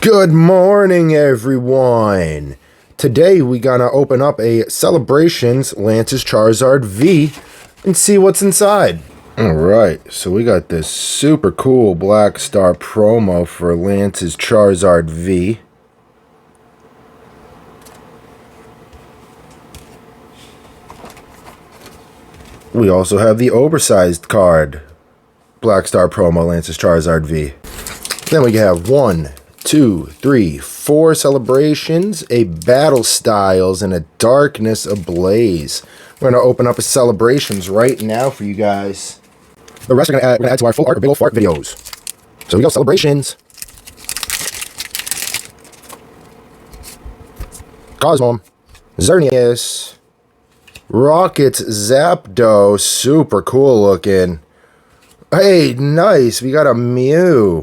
Good morning, everyone. Today we gonna open up a Celebrations Lance's Charizard V and see what's inside. Alright, so we got this super cool Black Star promo for Lance's Charizard V. We also have the oversized card, Black Star promo Lance's Charizard V. Then we have 1, 2, 3, 4 celebrations, a Battle Styles, and a Darkness Ablaze. We're going to open up a celebrations right now for you guys. The rest we're going to add to our full art or big ol' fart videos. So we go, celebrations. Cosmo, Xerneas, Rockets Zapdos, super cool looking. Hey, nice, we got a Mew.